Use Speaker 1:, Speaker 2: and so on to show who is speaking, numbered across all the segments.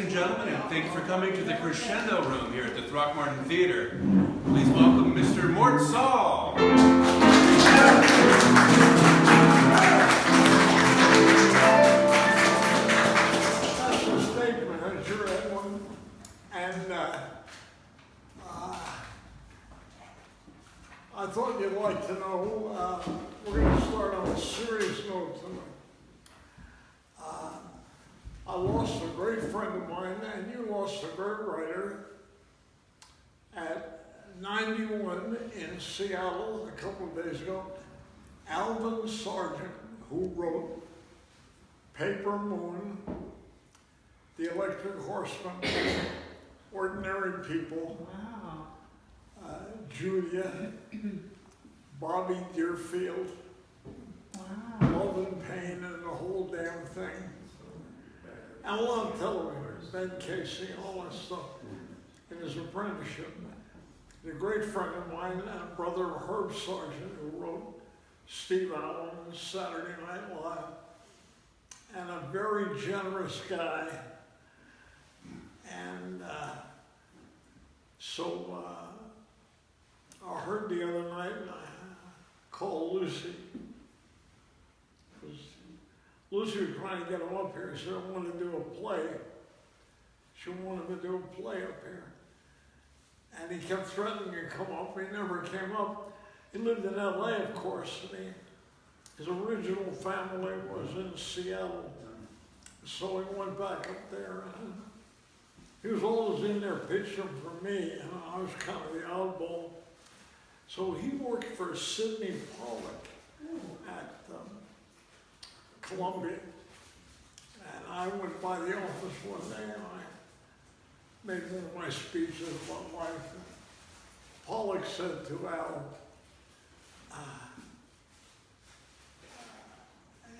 Speaker 1: Ladies and gentlemen, and thank you for coming to the Crescendo Room here at the Throckmorton Theater. Please welcome Mr. Mort Sahl.
Speaker 2: That's a statement, I'm sure everyone. And I thought you'd like to know, we're going to start on a serious note tonight. I lost a great friend of mine, and you lost a great writer at 91 in Seattle a couple of days ago. Alvin Sargent, who wrote Paper Moon, The Electric Horseman, Ordinary People, Julia, Bobby Deerfield, Love and Pain, and the whole damn thing. And a lot of television, Ben Casey, all that stuff in his apprenticeship. A great friend of mine, and brother of Herb Sargent, who wrote Steve Allen and Saturday Night Live, and a very generous guy. And so I heard the other night, and I called Lucy. Lucy was trying to get him up here. She said, I want to do a play. She wanted to do a play up here. And he kept threatening to come up. He never came up. He lived in LA, of course. And his original family was in Seattle. So he went back up there. And he was always in there pitching for me. And I was kind of the oddball. So he worked for Sidney Pollack at Columbia. And I went by the office one day and I made one of my speeches about life. And Pollack said to Al,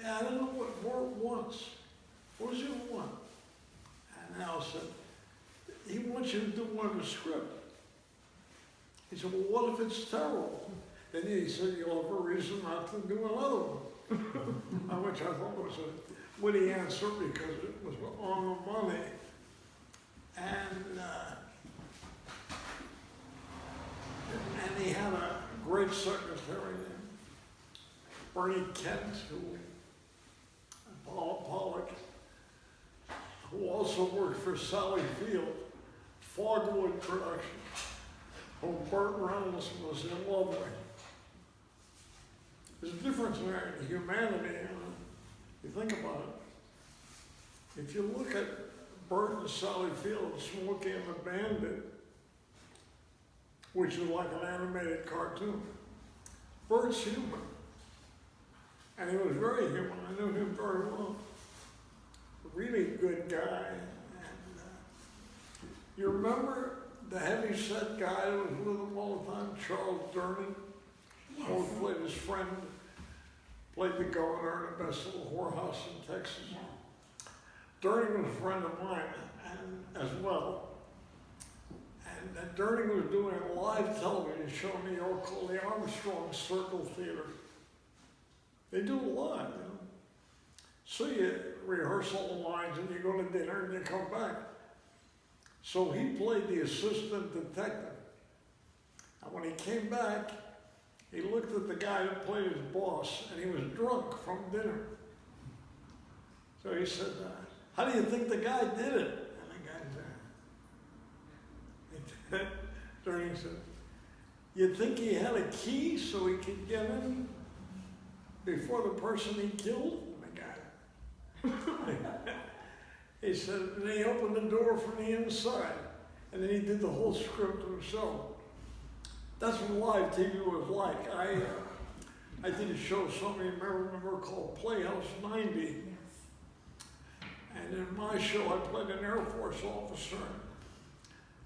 Speaker 2: I don't know what Mort wants. What does he want? And Al said, he wants you to do one of the script. He said, well, what if it's terrible? Then he said, you'll have a reason not to do another one. Which I thought was a witty answer because it was on the money. And he had a great secretary named Bernie Kent, Pollack, who also worked for Sally Field, Fogwood Productions, who Burt Reynolds was in love with. There's a difference in humanity, you think about it. If you look at Burt and Sally Field, Smokey and the Bandit, which is like an animated cartoon, Burt's human. And he was very human. I knew him very well. A really good guy. And you remember the heavyset guy who was with him all the time, Charles Durnan? Yes. Always played his friend, played the governor in the best little whorehouse in Texas. Yeah. Durning was a friend of mine and as well. And Durning was doing a live television show in New York called the Armstrong Circle Theater. They do a lot, you know. So you rehearse all the lines and you go to dinner and you come back. So he played the assistant detective. And when he came back, he looked at the guy who played his boss, and he was drunk from dinner. So he said, how do you think the guy did it? And the guy said, Durning said, you think he had a key so he could get in before the person he killed? And the guy, he said, and he opened the door from the inside, and then he did the whole script himself. That's what live TV was like. I did a show some of you may remember called Playhouse 90. Yes. And in my show, I played an Air Force officer.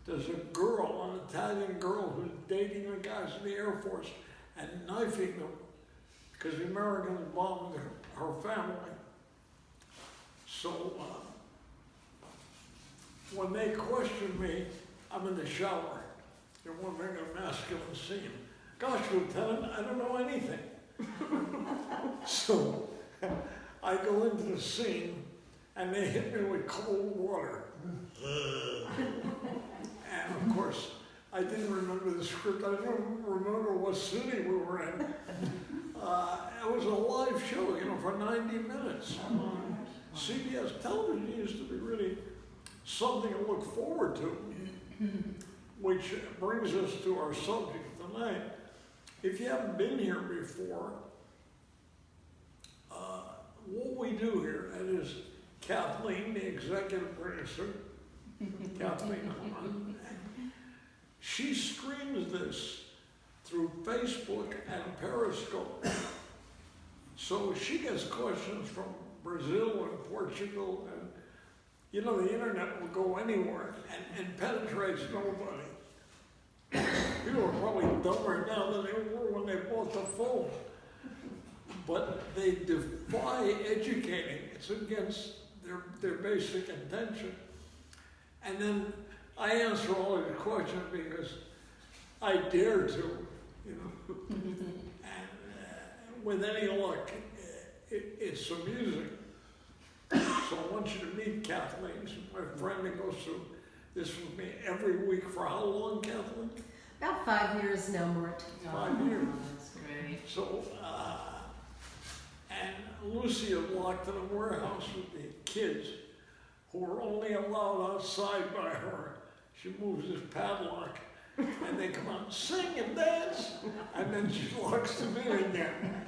Speaker 2: There's a girl, an Italian girl, who's dating the guys in the Air Force and knifing them because the Americans bombed her family. So when they questioned me, I'm in the shower. They're wondering a masculine scene. Gosh, Lieutenant, I don't know anything. So I go into the scene, and they hit me with cold water. And of course, I didn't remember the script. I don't remember what city we were in. It was a live show, for 90 minutes on CBS television. It used to be really something to look forward to, which brings us to our subject tonight. If you haven't been here before, what we do here, that is Kathleen, the executive producer, Kathleen Hahn, she streams this through Facebook and Periscope. So she gets questions from Brazil and Portugal, and the internet will go anywhere and penetrates nobody. People are probably dumber now than they were when they bought the phone. But they defy educating. It's against their basic intention. And then I answer all of the questions because I dare to, And with any luck, it's amusing. So I want you to meet Kathleen. She's my friend that goes through this with me every week. For how long, Kathleen?
Speaker 3: About 5 years now, Mort.
Speaker 2: 5 years.
Speaker 3: That's great.
Speaker 2: So, and Lucy is locked in a warehouse with the kids who are only allowed outside by her. She moves this padlock and they come out and sing and dance, and then she locks them in again.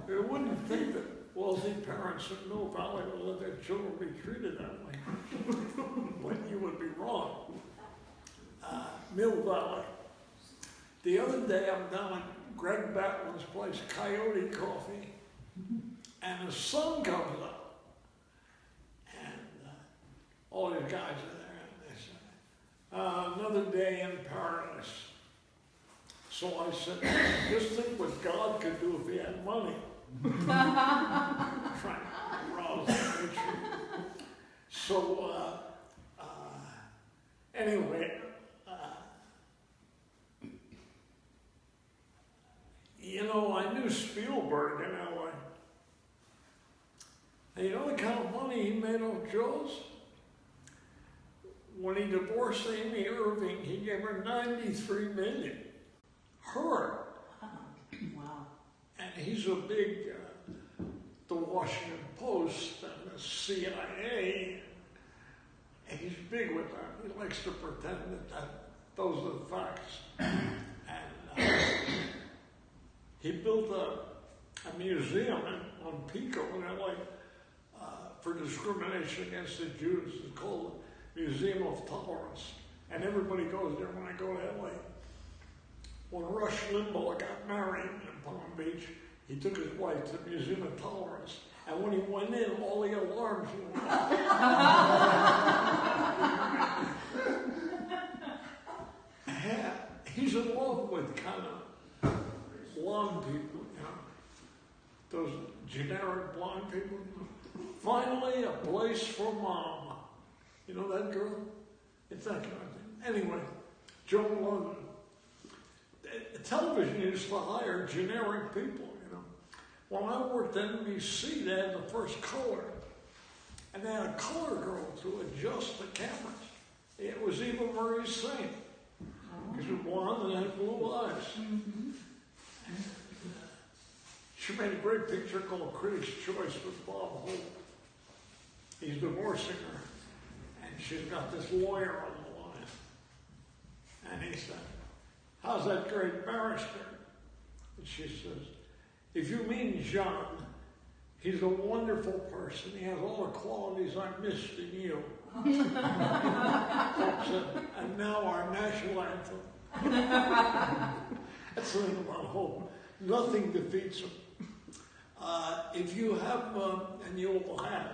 Speaker 2: You wouldn't think that wealthy parents in Mill Valley would let their children be treated that way, but you would be wrong. Mill Valley. The other day I'm down at Greg Batman's place, Coyote Coffee, and the sun comes up, and all these guys are there, and they say, another day in paradise. So I said, just think what God could do if he had money. Trying to rouse the nature. So, anyway, I knew Spielberg in L.A. And you know the kind of money he made off Jaws? When he divorced Amy Irving, he gave her $93 million. Her.
Speaker 3: Wow.
Speaker 2: And he's a big, the Washington Post and the CIA, and he's big with that. He likes to pretend that those are the facts. And he built a museum on Pico in LA for discrimination against the Jews. It's called the Museum of Tolerance. And everybody goes there when I go to LA. When Rush Limbaugh got married in Palm Beach, he took his wife to the Museum of Tolerance. And when he went in, all the alarms went off. He's in love with kind of blonde people, those generic blonde people. Finally, a place for mom. You know that girl? It's that kind of thing. Anyway, Joan London. Television used to hire generic people, When I worked at NBC, they had the first color. And they had a color girl to adjust the cameras. It was Eva Marie Saint. Because she was blonde and had blue eyes.
Speaker 3: Mm-hmm.
Speaker 2: She made a great picture called Critics' Choice with Bob Hope. He's divorcing her. And she's got this lawyer on the line. And he said, how's that great barrister? And she says, if you mean John, he's a wonderful person. He has all the qualities I missed in you. And now our national anthem. That's the thing about hope. Nothing defeats him. If you have, and you will have,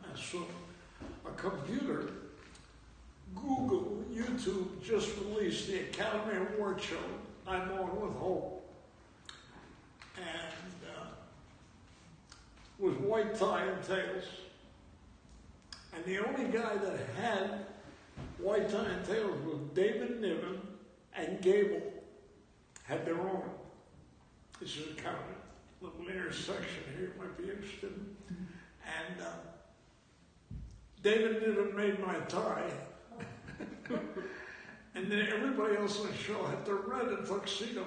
Speaker 2: I assume, a computer, Google, YouTube just released the Academy Award show, I'm On With Hope. And with white tie and tails. And the only guy that had white tie and tails was David Niven and Gable. Had their own. This is a kind of little intersection here you might be interested in. And David Niven made my tie. And then everybody else on the show had their red and tuxedo.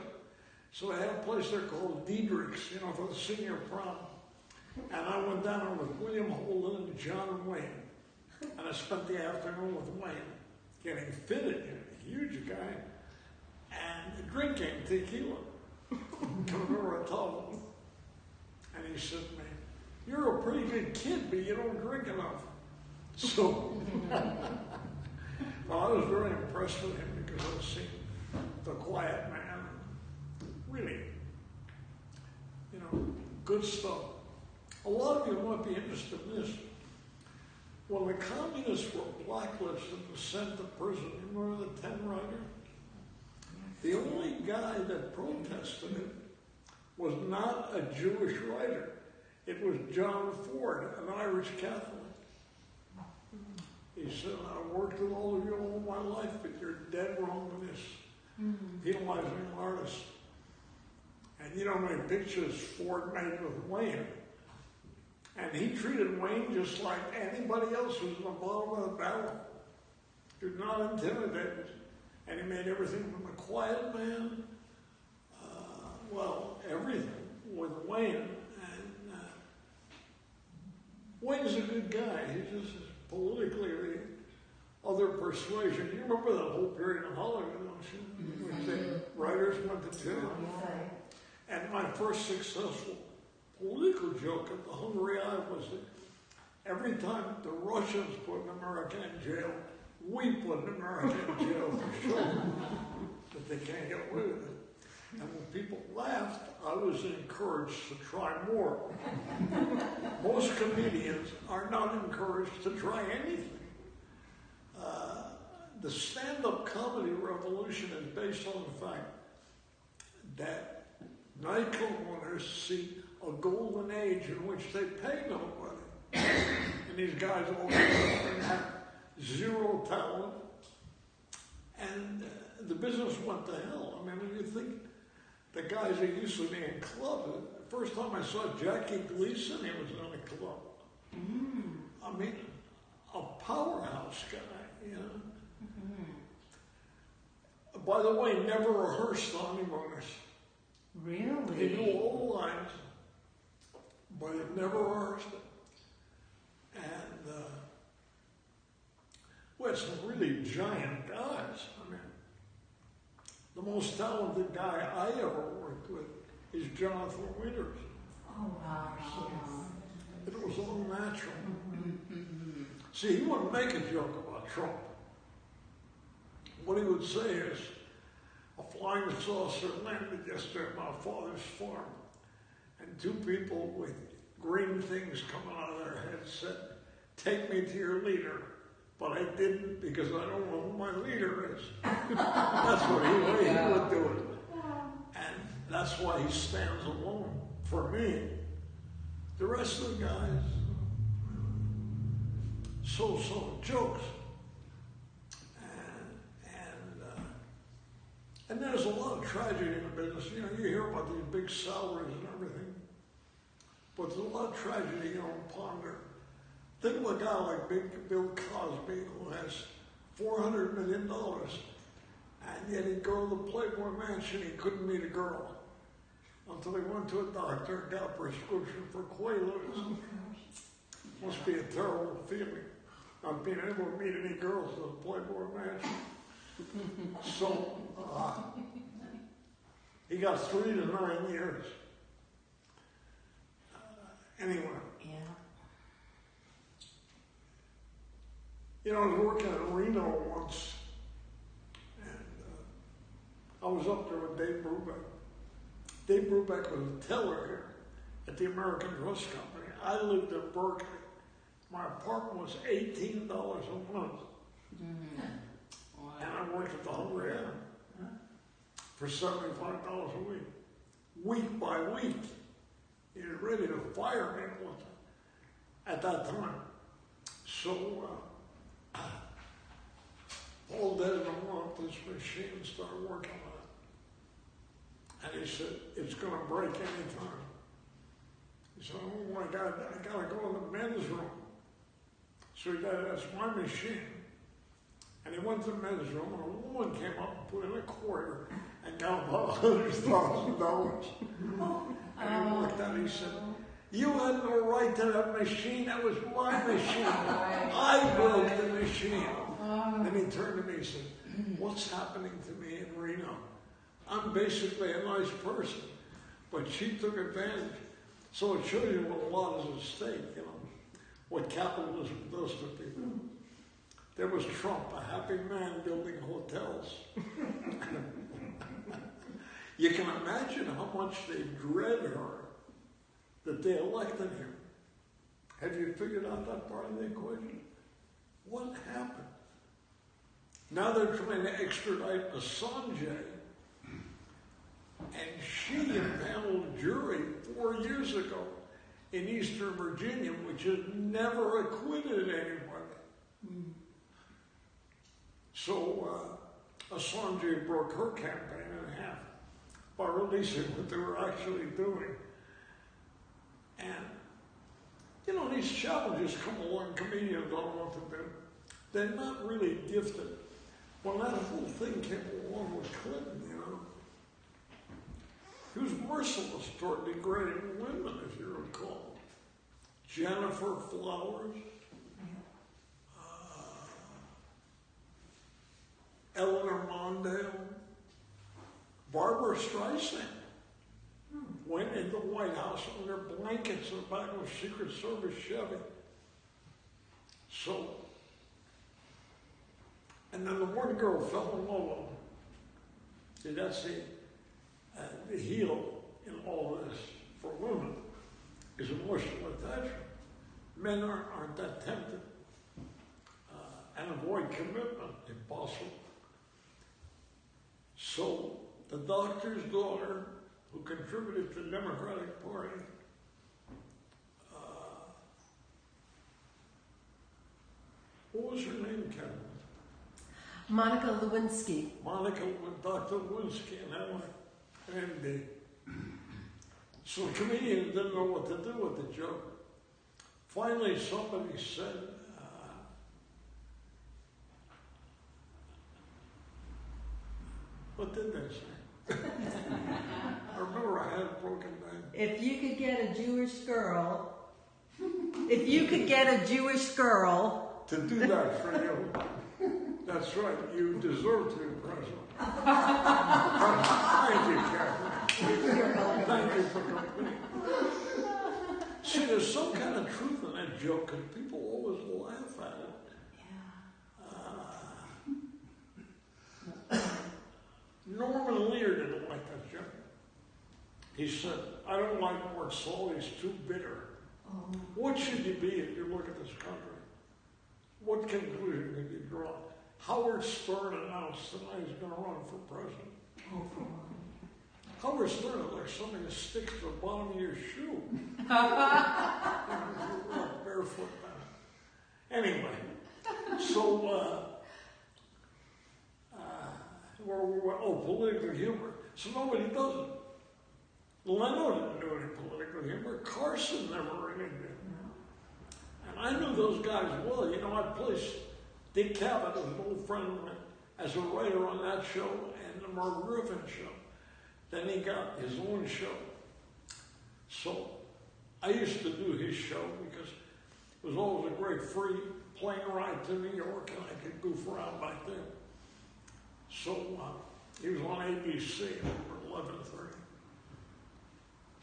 Speaker 2: So they had a place there called Diedrich's, you know, for the senior prom. And I went down there with William Holden and John Wayne. And I spent the afternoon with Wayne, getting fitted, a huge guy, and drinking tequila. I remember I told him. And he said to me, "You're a pretty good kid, but you don't drink enough." So, well, I was very impressed with him because I've seen the quiet man. Really, you know, good stuff. A lot of you might be interested in this. When the communists were blacklisted and sent to prison, you remember the 10 Rider? The only guy that protested it was not a Jewish writer. It was John Ford, an Irish Catholic. He said, "I worked with all of you all my life, but you're dead wrong with this penalizing artists." And you know how many pictures Ford made with Wayne? And he treated Wayne just like anybody else who's in the bottom of the barrel. He was not intimidated. And he made everything from the quiet man, everything with Wayne. And Wayne's a good guy. He's just politically the other persuasion. You remember that whole period in Hollywood, don't you? When the writers went to jail. And my first successful political joke at the Hungry Eye was that every time the Russians put an American in jail, we put an American in jail for sure, but they can't get away with it. And when people laughed, I was encouraged to try more. Most comedians are not encouraged to try anything. The stand-up comedy revolution is based on the fact that nightclub owners see a golden age in which they pay nobody. And these guys all have zero talent. And the business went to hell. I mean, when you think the guys that used to be in clubs, the first time I saw Jackie Gleason, he was in a club. I mean, a powerhouse guy, you know. By the way, never rehearsed on honeymooners.
Speaker 3: Really?
Speaker 2: He knew all the lines, but he never rehearsed it. And we had some really giant guys. I mean, the most talented guy I ever worked with is Jonathan Winters.
Speaker 3: Oh, wow.
Speaker 2: It was all natural. See, he wouldn't make a joke about Trump. What he would say is, "A flying saucer landed yesterday at my father's farm, and 2 people with green things coming out of their heads said, 'Take me to your leader.' But I didn't because I don't know who my leader is." That's what he would do it. And that's why he stands alone for me. The rest of the guys, so jokes. And there's a lot of tragedy in the business. You know, you hear about these big salaries and everything, but there's a lot of tragedy you don't ponder. Think of a guy like Big Bill Cosby, who has $400 million, and yet he'd go to the Playboy Mansion, he couldn't meet a girl until he went to a doctor and got a prescription for Quaaludes. Must be a terrible feeling, not being able to meet any girls at the Playboy Mansion. So, he got 3 to 9 years. Anyway.
Speaker 3: Yeah.
Speaker 2: You know, I was working in Reno once, and I was up there with Dave Brubeck. Dave Brubeck was a teller here at the American Trust Company. I lived in Berkeley. My apartment was $18 a month. And I worked at the Hungry Inn for $75 a week. Week by week. He was ready to fire me at that time. So, Paul didn't want this machine and started working on it. And he said, "It's going to break any time." He said, "Oh my God, I got to go in the men's room." So he said, that's my machine. And he went to the men's room, and a woman came up and put in a quarter and got about $100,000. And he looked at it, he said, you had no right to that machine. That was my machine. I broke the machine. Then he turned to me and said, what's happening to me in Reno? I'm basically a nice person, but she took advantage. So it shows you what a lot is at stake, you know, what capitalism does to people. There was Trump, a happy man building hotels. You can imagine how much they dread her that they elected him. Have you figured out that part of the equation? What happened? Now they're trying to extradite Assange, and she impaneled a jury 4 years ago in Eastern Virginia, which has never acquitted anybody. So Assange broke her campaign in half by releasing what they were actually doing. And, you know, these challenges come along, comedians don't know what to do. They're not really gifted. When that whole thing came along with Clinton, you know, he was merciless toward degrading women, if you recall. Jennifer Flowers, Eleanor Mondale, Barbara Streisand went into the White House under blankets in the back of a Secret Service Chevy. So, and then the one girl fell in love with him. See, that's the heel in all of this for women is emotional attachment. Men aren't that tempted. And avoid commitment, if possible. So, the doctor's daughter, who contributed to the Democratic Party, what was her name, Kevin?
Speaker 4: Monica Lewinsky.
Speaker 2: Dr. Lewinsky, and MD. So comedians didn't know what to do with the joke. Finally, somebody said, what did they say? I remember I had it broken down.
Speaker 4: If you could get a Jewish girl, if you could get a Jewish girl
Speaker 2: to do that for you, that's right, you deserve to be president. Thank you, Catherine. Thank you for coming. See, there's some kind of truth in that joke, and people always laugh at it. Norman Lear didn't like that joke. He said, I don't like Mort Sahl, he's too bitter. What should you be if you look at this country? What conclusion could you draw? Howard Stern announced tonight he's going to run for president. Howard Stern is like something that sticks to the bottom of your shoe. You walk barefoot down. Anyway, so, political humor. So nobody does it. Leno didn't do any political humor. Carson never really did. And I knew those guys well. You know, I placed Dick Cavett, an old friend of mine, as a writer on that show and the Merv Griffin show. Then he got his own show. So I used to do his show because it was always a great free plane ride to New York, and I could goof around back then. So he was on ABC at 11:30.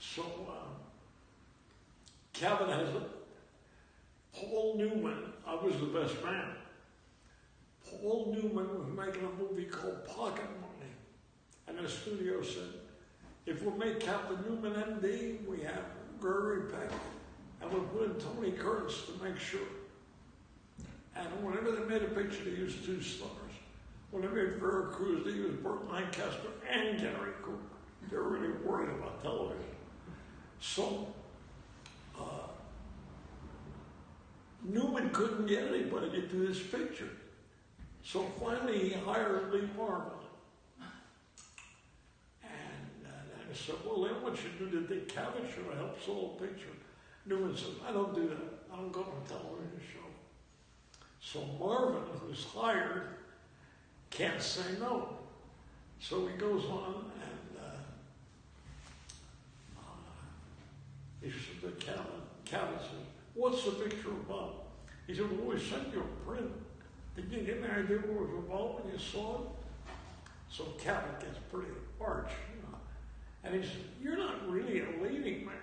Speaker 2: So Cavett has it. Paul Newman, I was the best man. Paul Newman was making a movie called Pocket Money. And the studio said, if we make Captain Newman MD, we have Gregory Peck, and we'll put in Tony Curtis to make sure. And whenever they made a picture, they used 2 stars. When they made Vera Cruz, they used Burt Lancaster and Gary Cooper. They were really worried about television. So, Newman couldn't get anybody to do this picture. So finally he hired Lee Marvin. And I said, well, then what you do the Dick Cavett show to help sell a picture? Newman said, I don't do that. I don't go on a television show. So Marvin, who's hired, can't say no. So he goes on and he said to Calvin says, "What's the picture about?" He said, "Well, we sent you a print. Did you get any idea what it was about when you saw it?" So Calvin gets pretty arch, you know. And he said, "You're not really a leading man.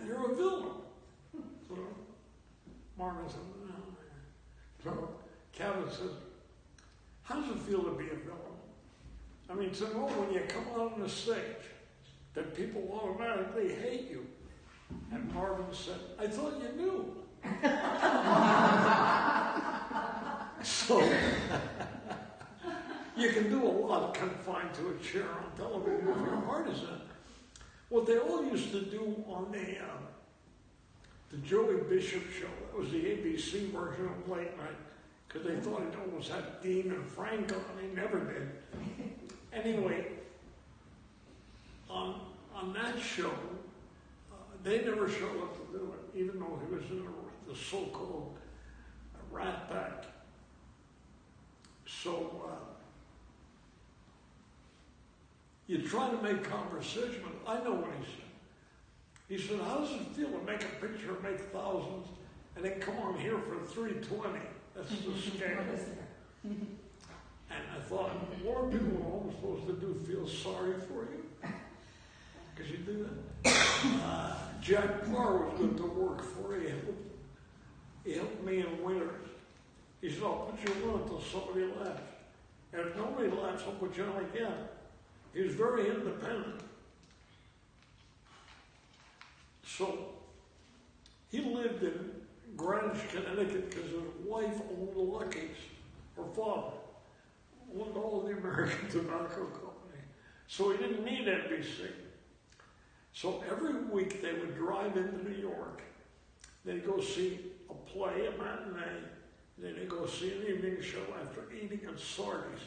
Speaker 2: You're a villain." So Marvin said, "No." So Calvin says, "How does it feel to be a villain? I mean, to know when you come out on the stage that people automatically hate you." And Marvin said, "I thought you knew." So you can do a lot confined to a chair on television if your heart is in. What they all used to do on the Joey Bishop show, that was the ABC version of Late Night, because they thought it almost had Dean and Frank on, and he never did. Anyway, on that show, they never showed up to do it, even though he was in the so-called Rat Pack. So you try to make conversation, but I know what he said. He said, "How does it feel to make a picture, make thousands, and then come on here for $320? That's the scale." And I thought, more people at home are supposed to do feel sorry for you, because you do that. Jack Parr was good to work for. He helped me in winters. He said, "I'll put you on until somebody laughs. And if nobody laughs, I'll put you on again." He was very independent. So he lived in Greenwich, Connecticut, because his wife owned the Lucky's. Her father owned all the American Tobacco Company. So he didn't need NBC. So every week they would drive into New York. They'd go see a play, a matinee. Then they'd go see an evening show after eating at Sardi's.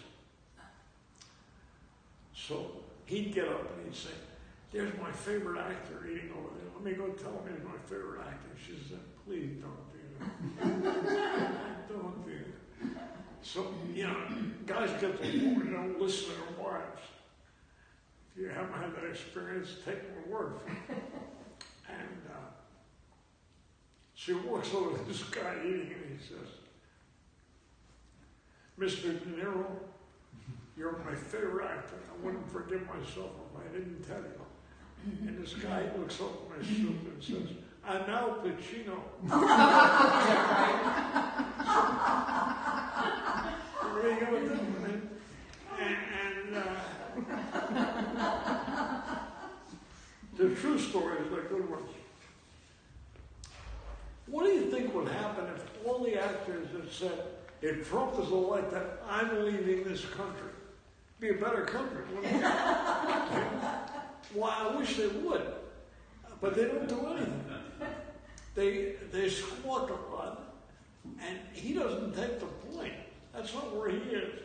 Speaker 2: So he'd get up and he'd say, "There's my favorite actor eating over there. Let me go tell him he's my favorite actor." She said, "Please don't do that." Don't do that. So, you know, guys get to the point, don't listen to their wives. If you haven't had that experience, take my word for it. And she walks over to this guy eating and he says, "Mr. De Niro, you're my favorite actor. I wouldn't forgive myself if I didn't tell you." And this guy looks up at my soup and says, "I'm Al Pacino." Where are you going with that, man? The true stories are good ones. What do you think would happen if all the actors had said, "If Trump is elected, I'm leaving this country"? It'd be a better country, wouldn't it? Well, I wish they would, but they don't do anything. They squawk a lot, and he doesn't take the point. That's not where he is.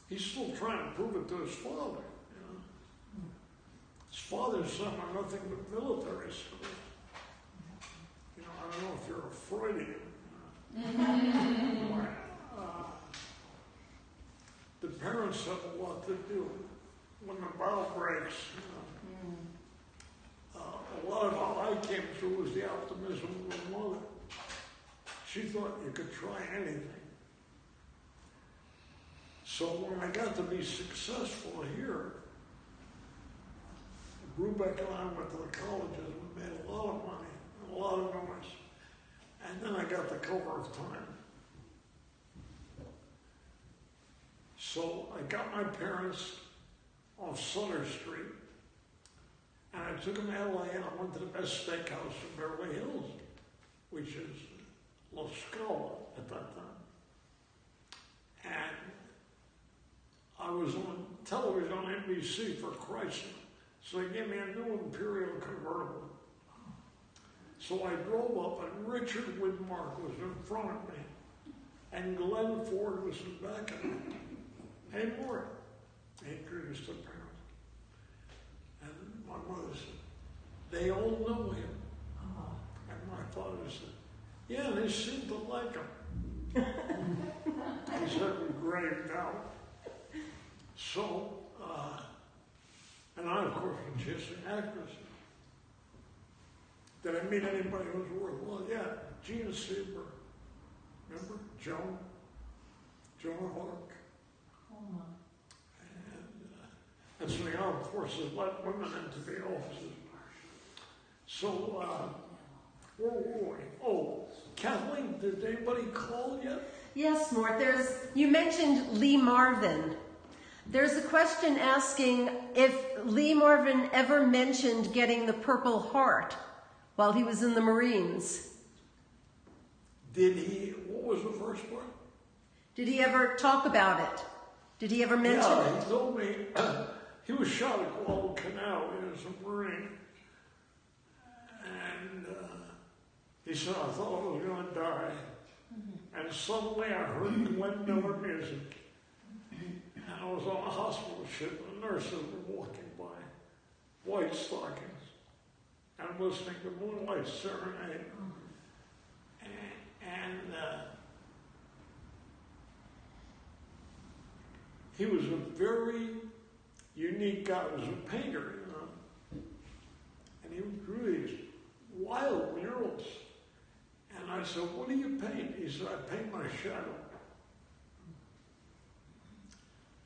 Speaker 2: He's still trying to prove it to his father. You know? His father's son are nothing but military schools. You know, I don't know if you're a Freudian. The parents have a lot to do. When the bow breaks, a lot of how I came through was the optimism of my mother. She thought you could try anything. So when I got to be successful here, Brubeck and I went to the colleges and we made a lot of money, a lot of noise. And then I got the cover of Time. So I got my parents off Sutter Street, and I took them to LA and I went to the best steakhouse in Beverly Hills, which is La Scala at that time. And I was on television on NBC for Chrysler, so they gave me a new Imperial convertible. So I drove up and Richard Widmark was in front of me, and Glenn Ford was in back of me. "Hey, Mort," he introduced the parents. And my mother said, "They all know him." And my father said, Yeah, they seemed to like him. He's having grave now. So, and I, of course, was just an actress. Did I meet anybody who was worthwhile? Yeah, Gina Sieber. Remember? Joan Hark.
Speaker 3: Oh my.
Speaker 2: And so the armed forces let women into the offices. So, where were we? Oh, Kathleen, did anybody call yet?
Speaker 5: Yes, Mort. You mentioned Lee Marvin. There's a question asking if Lee Marvin ever mentioned getting the Purple Heart while he was in the Marines.
Speaker 2: Did he, what was the first part?
Speaker 5: Did he ever talk about it? Did he ever mention
Speaker 2: Yeah,
Speaker 5: it?
Speaker 2: he told me he was shot at Guadalcanal in a Marine. And he said, I thought I was going to die. And suddenly I heard Glenn Miller music. And I was on a hospital ship, and the nurses were walking by, white stockings. I'm listening to Moonlight Serenade. And he was a very unique guy. He was a painter, you know. And he drew these wild murals. And I said, what do you paint? He said, I paint my shadow.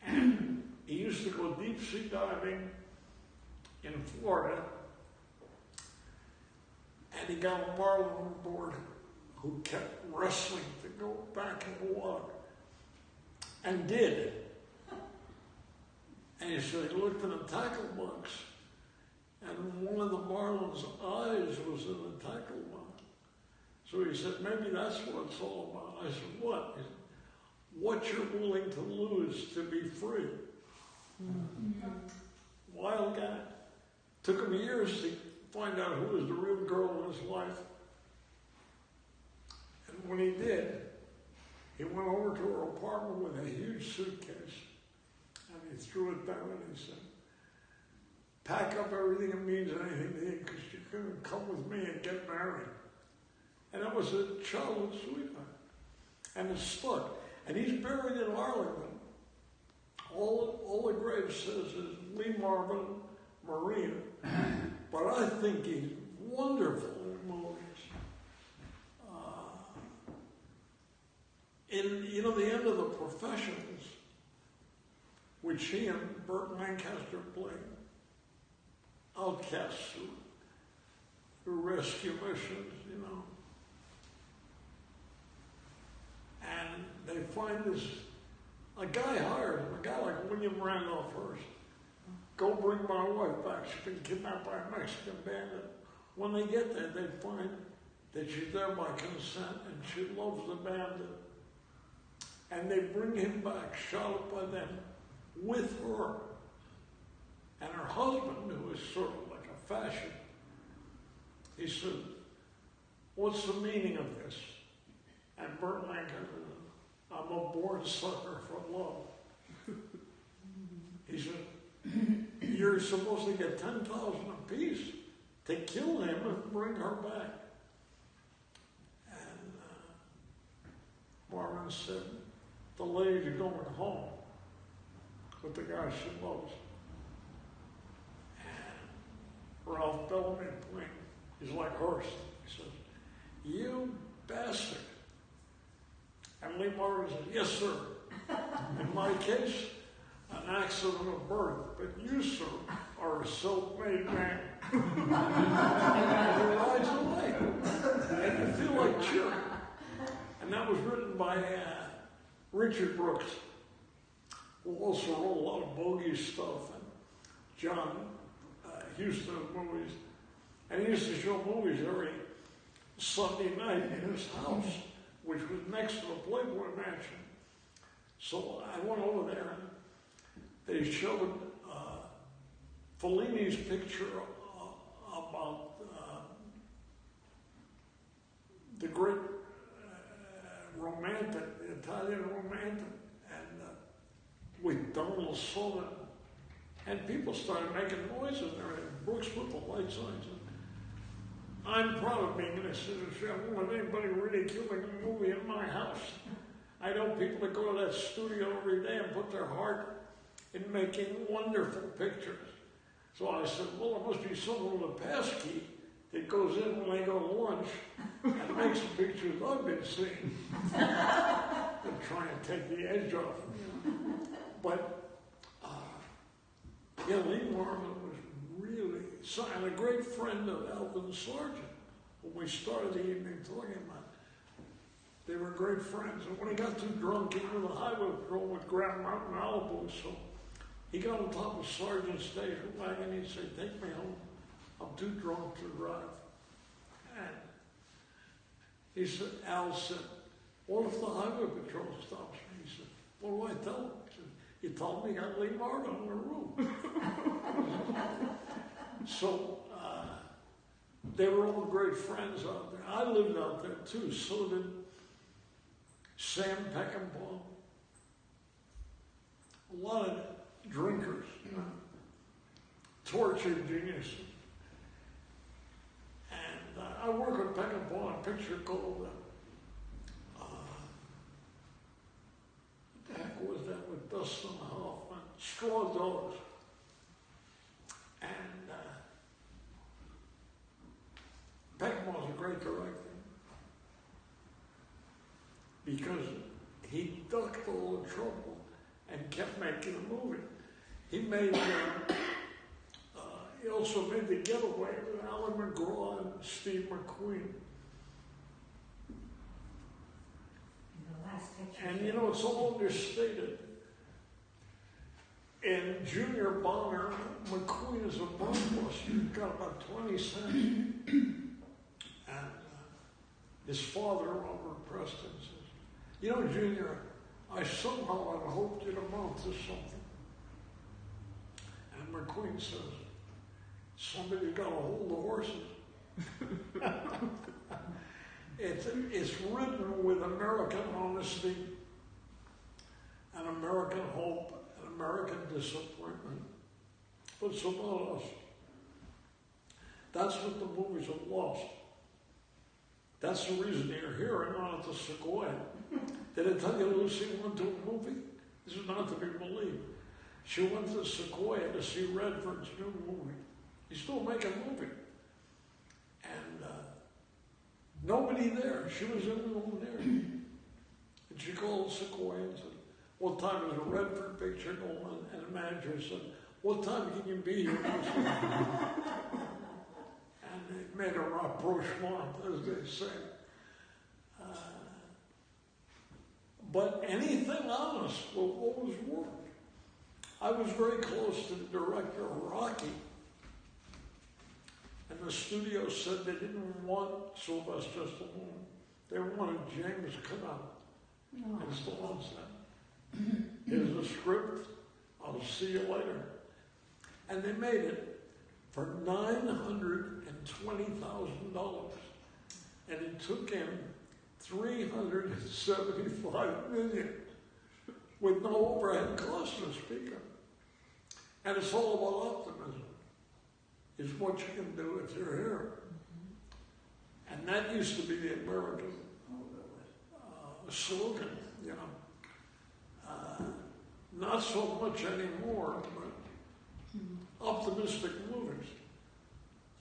Speaker 2: And he used to go deep sea diving in Florida. And he got a marlin on board who kept wrestling to go back in the water. And did. And he said he looked in the tackle box, and one of the marlin's eyes was in the tackle box. So he said, maybe that's what it's all about. I said, what? He said, what you're willing to lose to be free. Mm-hmm. Wild guy. Took him years to find out who was the real girl in his life. And when he did, he went over to her apartment with a huge suitcase. And he threw it down and he said, pack up everything that means anything to you because you're going to come with me and get married. And that was a childhood sweetheart. And it stuck. And he's buried in Arlington. All the grave says is Lee Marvin, Marine. But I think he's wonderful in movies. The end of The Professionals, which he and Burt Lancaster played, outcasts who rescue missions, you know. And they find a guy hired him, a guy like William Randolph Hearst. Go bring my wife back. She's been kidnapped by a Mexican bandit. When they get there, they find that she's there by consent and she loves the bandit. And they bring him back, shot up by them, with her. And her husband, who is sort of like a fashion, he said, what's the meaning of this? And Burt Lancaster said, I'm a born sucker for love. He said, you're supposed to get $10,000 apiece to kill him and bring her back. And Marvin said, the lady's going home with the guy she loves. And Ralph Bellamy playing, he's like Hearst. He says, you bastard. And Lee Marvin says, yes, sir. In my case, an accident of birth, but you, sir, are a self-made man. And he rides away. And you feel like cheering. And that was written by Richard Brooks, who also wrote a lot of bogey stuff, and John Huston movies. And he used to show movies every Sunday night in his house, which was next to the Playboy Mansion. So I went over there, and they showed Fellini's picture about the great romantic, the Italian romantic, and with Donald Sullivan. And people started making noises there, and Brooks put the lights on. I'm proud of being in this industry. I don't want anybody ridiculing a movie in my house. I know people that go to that studio every day and put their heart in making wonderful pictures. So I said, well, there must be someone with a pass key that goes in when they go to lunch and makes the pictures I've been seeing. I'm trying to take the edge off. But, yeah, Lee Marvin was really, and a great friend of Alvin Sargent. When we started the evening talking about it, they were great friends. And when he got too drunk, he knew the highway patrol would grab him out in Malibu. So he got on top of Sargent's station wagon and he'd say, take me home. I'm too drunk to drive. And he said, Al said, what if the highway patrol stops me? He said, what do I tell him? He said, you told me you got Lee Marvin in the room. So they were all great friends out there. I lived out there too. So did Sam Peckinpah. A lot of drinkers, tortured geniuses. And I work with Peckinpah on a picture called, what the heck was that with Dustin Hoffman? Straw Dogs. And Peckinpah's a great director because he ducked all the trouble and kept making a movie. He made, he also made The Getaway with Alan McGraw and Steve McQueen.
Speaker 3: The last picture.
Speaker 2: And you know, it's all understated. In Junior Bonner, McQueen is a blockbuster. He's got about 20 cents. And his father, Robert Preston, says, you know, Junior, I somehow had hoped you'd amount to something. And McQueen says, somebody got to hold the horses. It's written with American honesty and American hope and American disappointment. But it's about us. That's what the movies have lost. That's the reason you're here and not at the Sequoia. Did I tell you Lucy went to a movie? This is not to be believed. She went to the Sequoia to see Redford's new movie. He's still making a movie. And nobody there. She was in the room there. And she called Sequoia and said, what time is a Redford picture going on? And the manager said, what time can you be here? And it made a rapprochement, as they say. But anything honest will always work. I was very close to the director of Rocky. And the studio said they didn't want Sylvester Stallone. They wanted James Caan. And Stallone said, here's the script. I'll see you later. And they made it for $920,000. And it took him $375 million with no overhead costs to speak of. And it's all about optimism. Is what you can do if you're here. And that used to be the American slogan, you know. Not so much anymore, but optimistic movies.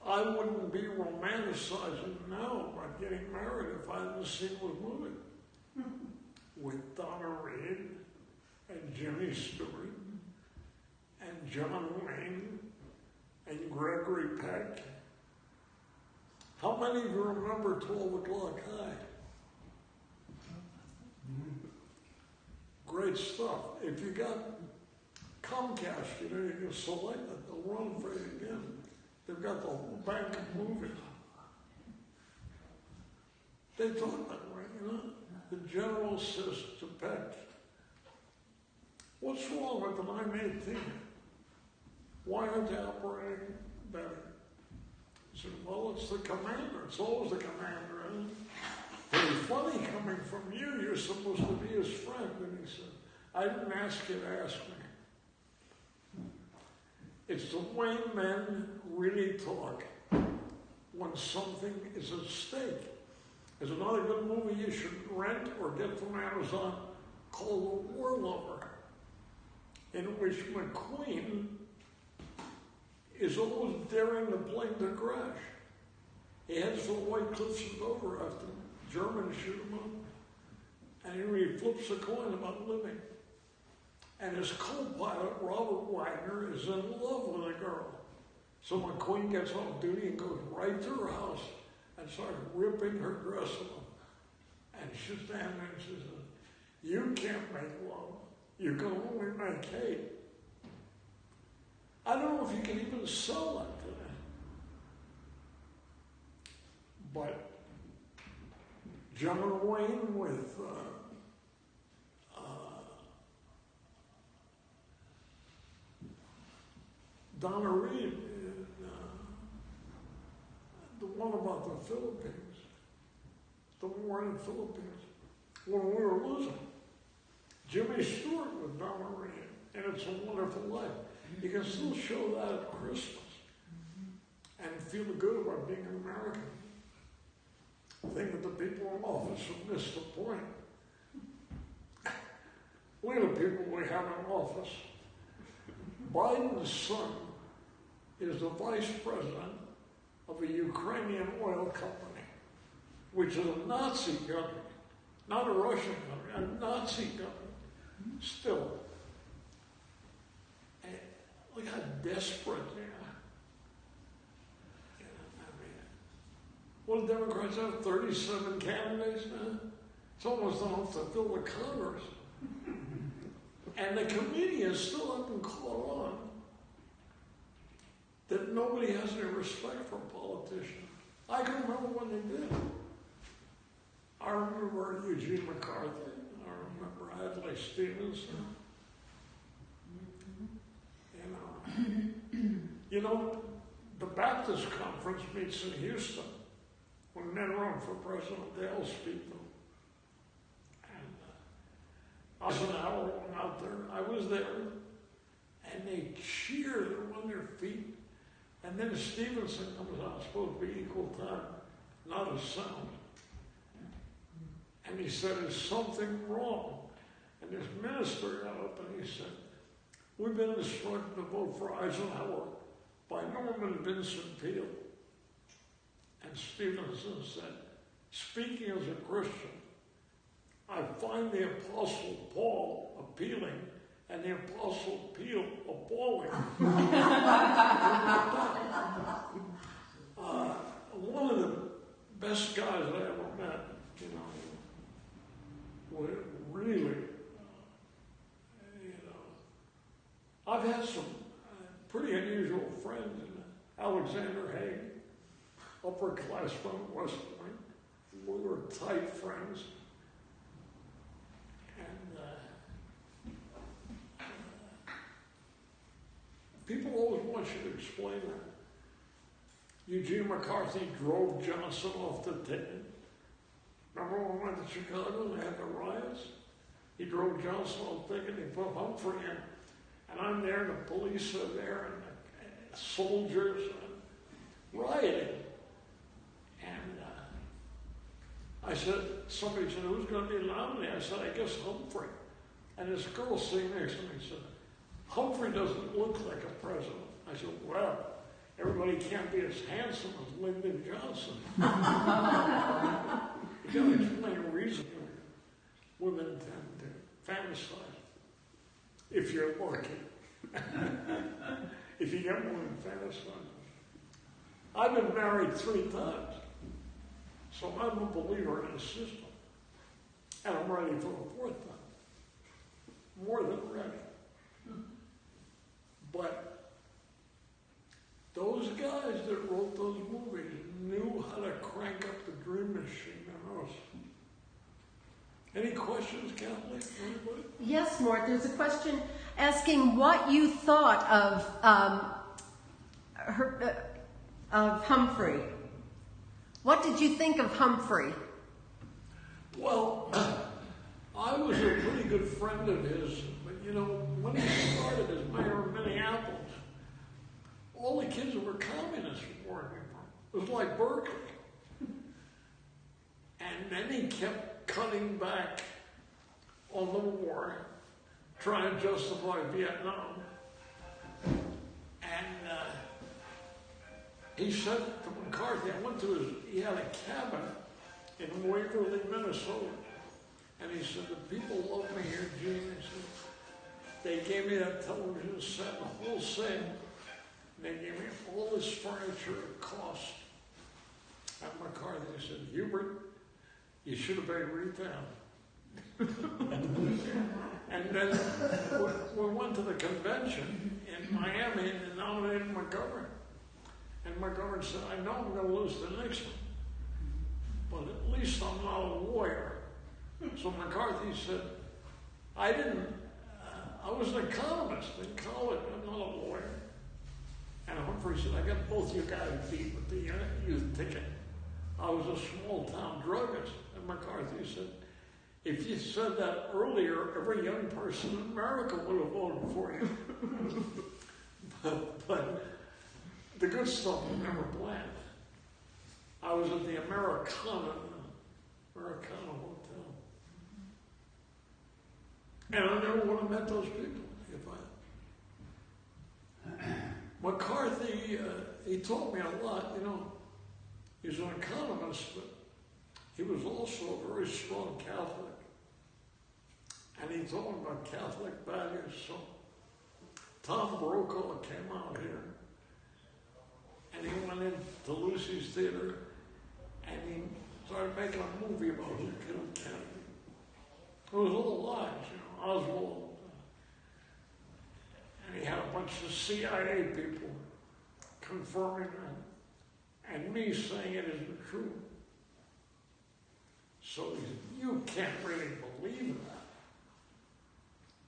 Speaker 2: I wouldn't be romanticizing now about getting married if I hadn't seen the movie. With Donna Reed and Jimmy Stewart and John Wayne and Gregory Peck. How many of you remember 12 O'Clock High? Great stuff. If you got Comcast, you know, you can select it. They'll run for you again. They've got the whole bank of movies. They talk that way, you know. The general says to Peck, what's wrong with the 918? Why aren't they operating better? He said, well, it's the commander. It's always the commander, isn't it? Very funny coming from you. You're supposed to be his friend. And he said, I didn't ask you to ask me. It's the way men really talk. when something is at stake. There's another good movie you should rent or get from Amazon called The War Lover, in which McQueen is always daring the plane to crash. He heads for the White Cliffs of Dover after the Germans shoot him up, and he flips a coin about living. And his co-pilot, Robert Wagner, is in love with a girl. So McQueen gets off duty and goes right to her house and starts ripping her dress off. And she's standing there and she says, "You can't make love. You can only make hate." I don't know if you can even sell that today. But John Wayne with Donna Reed, the one about the Philippines, the war in the Philippines, when we were losing. Jimmy Stewart with Donna Reed, and It's a Wonderful Life. You can still show that at Christmas and feel good about being an American. I think that the people in office have missed the point. Look at the people we have in office. Biden's son is the vice president of a Ukrainian oil company, which is a Nazi company, not a Russian company, a Nazi company. Still, and look how desperate they are. I mean, what do Democrats have? 37 candidates now? It's almost enough to fill the Congress. And the comedians still haven't caught on that nobody has any respect for politicians. I can remember when they did. I remember Eugene McCarthy. I remember Adlai Stevenson. You know, the Baptist Conference meets in Houston. When men run for president, they all speak them. And Eisenhower went out there. I was there. And they cheered on their feet. And then Stevenson comes out, supposed to be equal time, not a sound. And he said, "Is something wrong?" And this minister got up and he said, "We've been instructed to vote for Eisenhower by Norman Vincent Peale." And Stevenson said, "Speaking as a Christian, I find the Apostle Paul appealing and the Apostle Peale appalling." One of the best guys I ever met, you know, really, I've had some pretty unusual friends. Alexander Haig, upperclassman at West Point. We were tight friends. And people always want you to explain that. Eugene McCarthy drove Johnson off the ticket. Remember when we went to Chicago and they had the riots? He drove Johnson off the ticket and he put Humphrey in. And I'm there and the police are there and the soldiers and rioting. And I said, somebody said, "Who's going to be nominated?" I said, "I guess Humphrey." And this girl sitting next to me said, "Humphrey doesn't look like a president." I said, "Well, everybody can't be as handsome as Lyndon Johnson." You got to explain the reason women tend to fantasize. If you're lucky. If you get women fantasizing. I've been married 3 times. So I'm a believer in the system. And I'm ready for the 4th time. More than ready. But those guys that wrote those movies knew how to crank up the dream machine in us. Any questions, Kathleen? Anybody?
Speaker 5: Yes, Mort, there's a question asking what you thought of Humphrey. What did you think of Humphrey?
Speaker 2: Well, I was a pretty good friend of his, but you know, when he started as mayor of Minneapolis, all the kids that were communists were working for him. was like Berkeley. And then he kept cutting back on the war, trying to justify Vietnam. And he said to McCarthy, he had a cabin in Waverly, Minnesota. And he said, the people love me here, Gene. He said, they gave me that television set, the whole thing. And they gave me all this furniture at cost. And McCarthy said, Hubert, you should have paid retail. And then we went to the convention in Miami and nominated McGovern. And McGovern said, I know I'm going to lose the next one, but at least I'm not a lawyer. So McCarthy said, I was an economist in college, I'm not a lawyer. And Humphrey said, I got both you guys beat with the youth ticket. I was a small town druggist. And McCarthy said, if you said that earlier, every young person in America would have voted for you. but the good stuff was never planned. I was at the Americana Hotel. And I never would have met those people if McCarthy, he taught me a lot, He's an economist, but he was also a very strong Catholic. And he taught me about Catholic values. So Tom Brokaw came out here, and he went into Lucy's Theater, and he started making a movie about who killed Kennedy. It was all lies, Oswald. And he had a bunch of CIA people confirming that, and me saying it isn't true. So he said, you can't really believe that.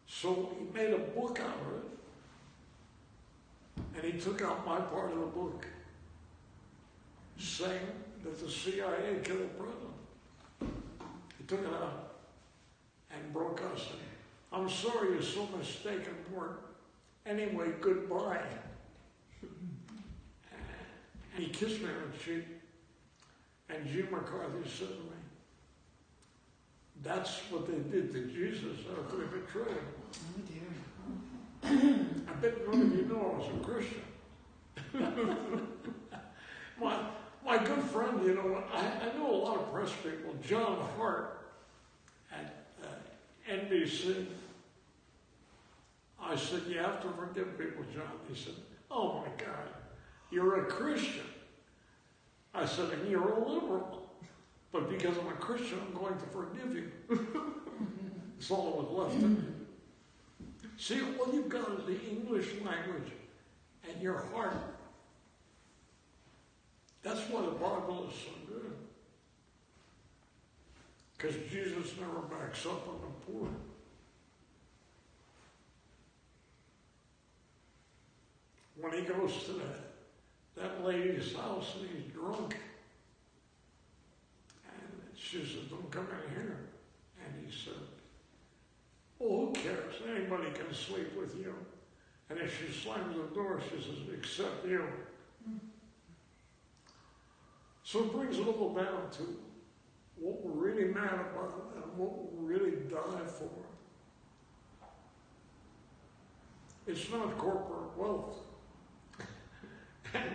Speaker 2: So he made a book out of it, and he took out my part of the book, saying that the CIA killed the president. He took it out and broke us. I'm sorry you're so mistaken, Mort. Anyway, goodbye. And he kissed me on the cheek, and Jim McCarthy said to me, that's what they did to Jesus after they betrayed him.
Speaker 4: Oh dear.
Speaker 2: I bet none of you know I was a Christian. my good friend, I know a lot of press people. John Hart at NBC. I said, you have to forgive people, John. He said, oh my God, you're a Christian. I said, and you're a liberal. But because I'm a Christian, I'm going to forgive you. That's all that was left to me. See, all you've got is the English language and your heart. That's why the Bible is so good. Because Jesus never backs up on the poor. When he goes to that lady's house and he's drunk, she says, don't come in here. And he said, oh, who cares? Anybody can sleep with you. And if she slams the door, she says, except you. So it brings it all down to what we're really mad about and what we really die for. It's not corporate wealth. And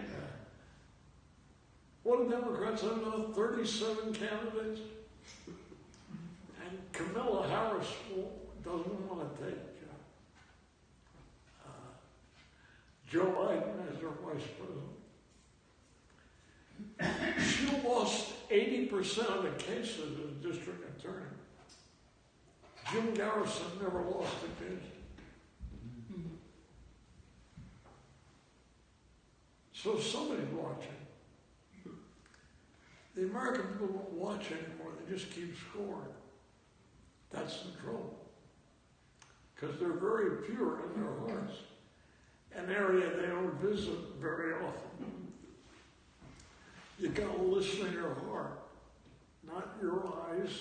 Speaker 2: what do Democrats have now? 37 candidates? And Kamala Harris doesn't want to take Joe Biden as her vice president. She lost 80% of the cases as district attorney. Jim Garrison never lost a case. So somebody's watching. The American people don't watch anymore. They just keep scoring. That's the trouble. Because they're very pure in their hearts. An area they don't visit very often. You got to listen to your heart, not your eyes,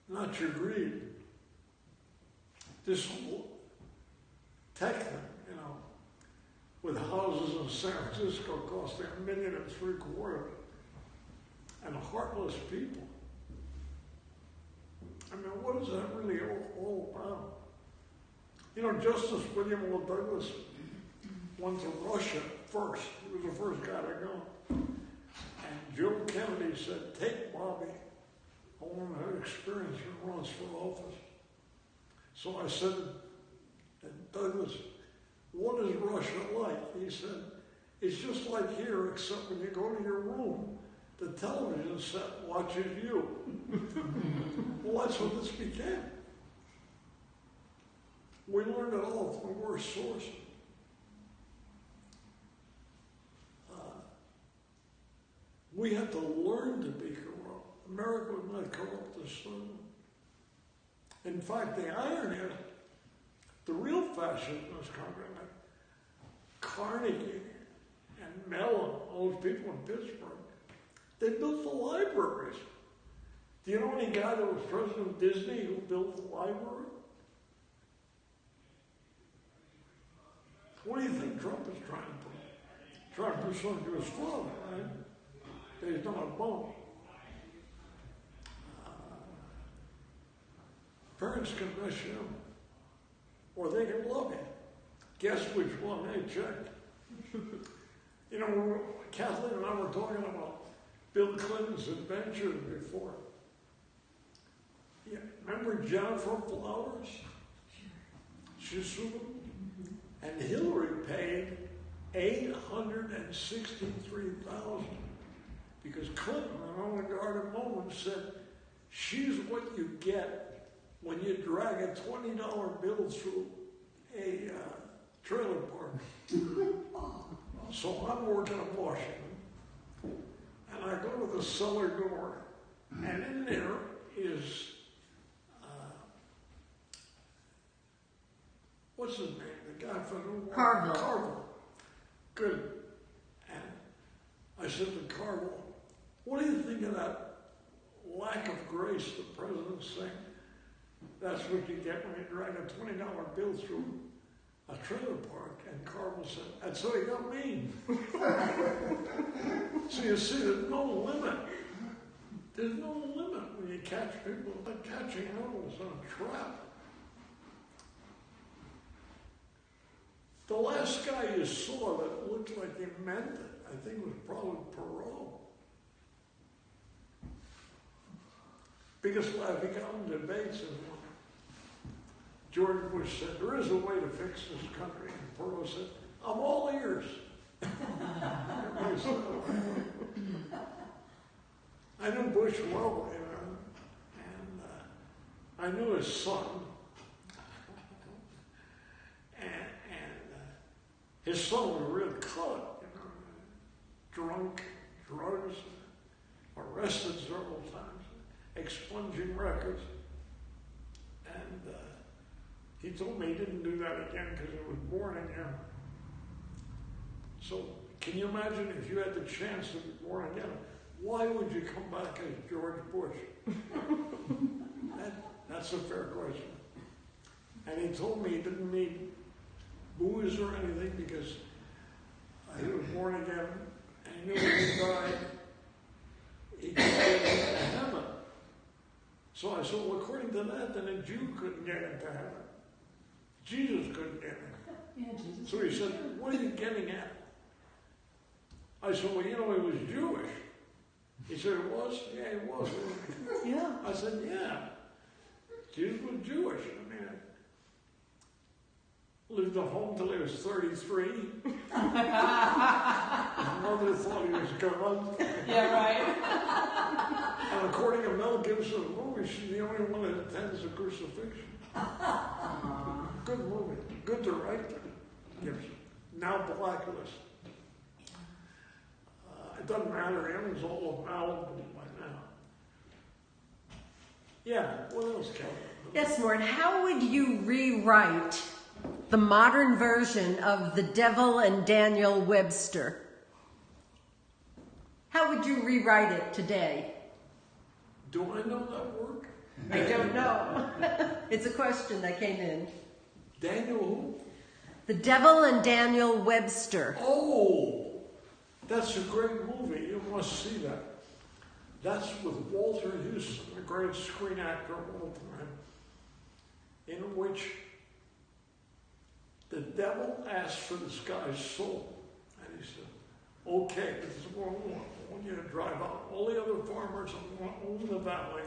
Speaker 2: and not your greed. This whole tech thing, with houses in San Francisco costing $1.75 million, and heartless people. I mean, what is that really all about? You know, Justice William L. Douglas went to Russia first. He was the first guy to go. And Joe Kennedy said, take Bobby. I want to have experience when he runs for office. So I said, Douglas, what is Russia like? He said, it's just like here, except when you go to your room, the television set watches you. Well, that's what this became. We learned it all from the worst source. We had to learn to be corrupt. America was not corrupt as soon. In fact, the irony is, the real fascists in this country, like Carnegie and Mellon, all those people in Pittsburgh, they built the libraries. Do you know any guy that was president of Disney who built the library? What do you think Trump is trying to do? Trying to do something to his father, right? He's not a bum. Parents can mess you up, or they can love you. Guess which one they checked? You know, Kathleen and I were talking about Bill Clinton's adventures before. Yeah, remember Jennifer Flowers? She sued him. And Hillary paid $863,000 because Clinton, on the guard moment, said, she's what you get when you drag a $20 bill through a trailer park. So I'm working in Washington, and I go to the cellar door, and in there is, what's his name? The guy from
Speaker 5: Carville.
Speaker 2: Carville. Good. And I said to Carville, what do you think of that lack of grace the president's saying? That's what you get when you drag a $20 bill through a trailer park. And Carville said, that's what he got me. So you see, there's no limit. There's no limit when you catch people like catching animals on a trap. The last guy you saw that looked like he meant it, I think, was probably Perot. Biggest laugh he got in debates is when George Bush said, there is a way to fix this country. And Perot said, I'm all ears. Everybody said, I knew Bush well, you know, and I knew his son. His son was a real cut, you know, drunk, drugs, arrested several times, expunging records. And he told me he didn't do that again because he was born again. So can you imagine if you had the chance to be born again, why would you come back as George Bush? That's a fair question. And he told me he didn't need booze or anything because he was born again and he knew when he died he could get into heaven. So I said, well, according to that, then a Jew couldn't get into heaven. Jesus couldn't get in.
Speaker 3: Yeah, Jesus.
Speaker 2: So he said, what are you getting at? I said, well, you know, he was Jewish. He said, it was? Yeah, he was.
Speaker 5: Yeah.
Speaker 2: I said, yeah. Jesus was Jewish. I mean, lived at home till he was 33. His mother thought he was God.
Speaker 5: Yeah, right.
Speaker 2: And according to Mel Gibson's movie, she's the only one that attends the crucifixion. Good movie. Good director, Gibson. Now blacklist. It doesn't matter. He owns all of Malibu by now. Yeah, what else, Kelly?
Speaker 5: Yes, Mort, how would you rewrite the modern version of The Devil and Daniel Webster? How would you rewrite it today?
Speaker 2: Do I know that work?
Speaker 5: I don't know. It's a question that came in.
Speaker 2: Daniel who?
Speaker 5: The Devil and Daniel Webster.
Speaker 2: Oh, that's a great movie. You must see that. That's with Walter Houston, the great screen actor of all time, in which the devil asked for this guy's soul. And he said, okay, this is what I want. I want you to drive out all the other farmers. I want to own the valley.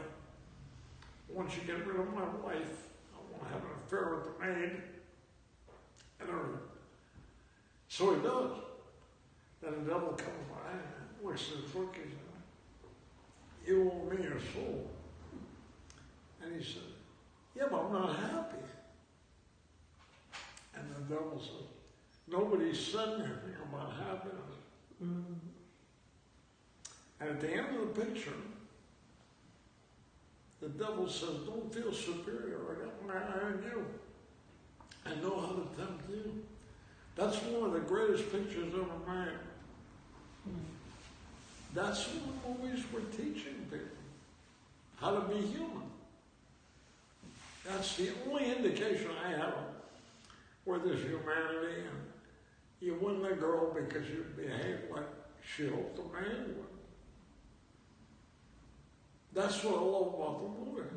Speaker 2: Once you get rid of my wife, I want to have an affair with the maid and everything. So he does. Then the devil comes by and looks at his look. He said, you owe me your soul. And he said, yeah, but I'm not happy. And the devil says, nobody said anything about happiness. Mm-hmm. And at the end of the picture, the devil says, don't feel superior. I got my eye on you. I know how to tempt you. That's one of the greatest pictures ever made. That's what movies were teaching people. How to be human. That's the only indication I have where there's humanity, and you win the girl because you behave like she hoped the man would. That's what I love about the movie.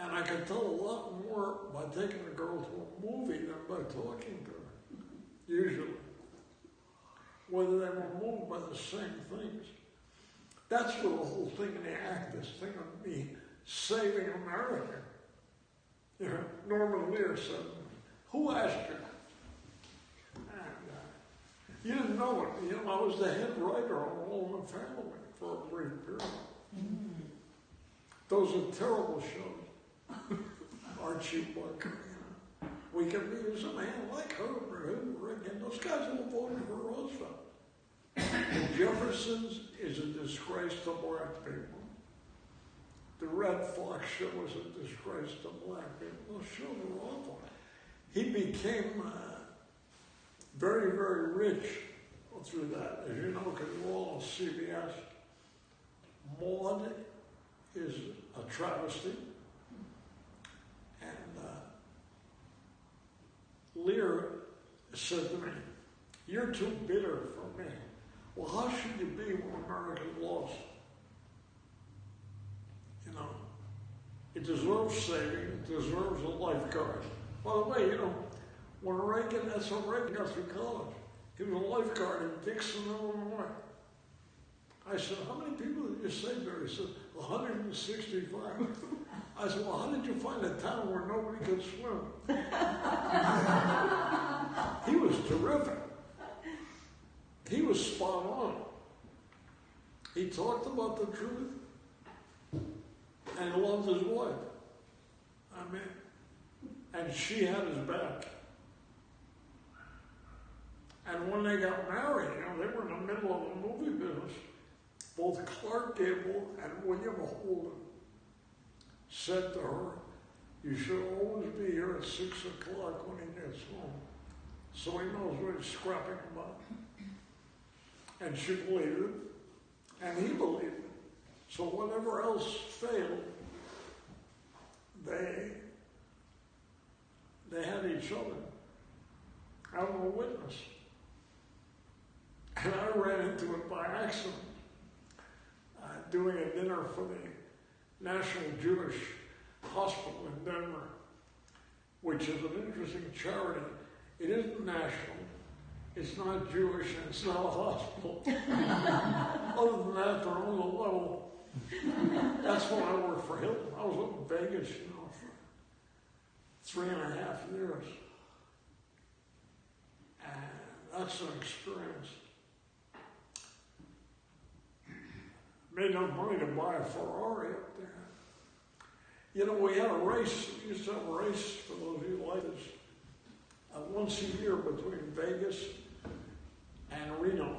Speaker 2: And I can tell a lot more by taking a girl to a movie than by talking to her, usually. Whether they were moved by the same things. That's what the whole thing in the act, this thing of me saving America. You know, Norman Lear said, who asked you? And you didn't know it. You know, I was the head writer on All in the Family for a brief period. Mm-hmm. Those are terrible shows. Archie Bunker, you know. We can use a man like Herbert Hoover again. Those guys all voted for Roosevelt. The Jeffersons is a disgrace to black people. The Red Fox show was a disgrace to black people. Those shows were awful. He became very, very rich through that, as you know, because we're all on CBS. Maude is a travesty. And Lear said to me, you're too bitter for me. Well, how should you be when America lost? You know, it deserves saving. It deserves a lifeguard. By the way, you know, when Reagan, that's when Reagan got through college. He was a lifeguard in Dixon, Illinois. I said, how many people did you save there? He said, 165. I said, well, how did you find a town where nobody could swim? He was terrific. He was spot on. He talked about the truth, and he loved his wife. I mean, and she had his back. And when they got married, you know, they were in the middle of the movie business. Both Clark Gable and William Holden said to her, you should always be here at 6 o'clock when he gets home, so he knows what he's scrapping about. And she believed it, and he believed it. So whatever else failed, they had each other. I'm a witness. And I ran into it by accident, doing a dinner for the National Jewish Hospital in Denver, which is an interesting charity. It isn't national, it's not Jewish, and it's not a hospital. Other than that, they're on the level. That's when I worked for Hilton. I was up in Vegas, you know, for 3.5 years. And that's an experience. Made enough money to buy a Ferrari up there. You know, we had a race. We used to have a race, for those of you like this, once a year between Vegas and Reno.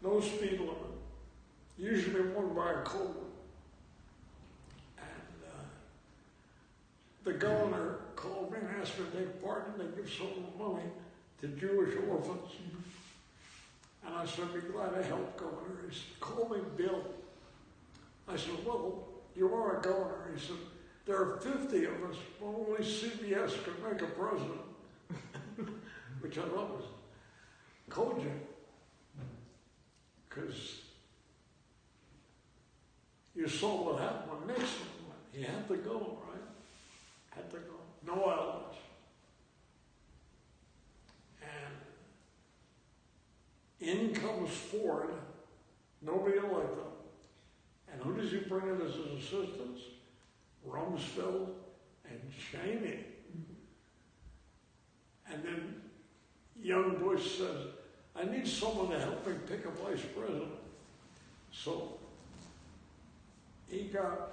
Speaker 2: No speed limit. Usually won by a Cobra. And the governor called me and asked me to take part, and they give some money to Jewish orphans. And I said, I'd be glad to help, Governor. He said, call me Bill. I said, well, you are a governor. He said, there are 50 of us, but only CBS could make a president, which I thought was cogent, because you saw what happened when Nixon went. He had to go, right? Had to go. No allies. And in comes Ford, nobody elected him. And who does he bring in as his assistants? Rumsfeld and Cheney. And then young Bush says, I need someone to help me pick a vice president. So he got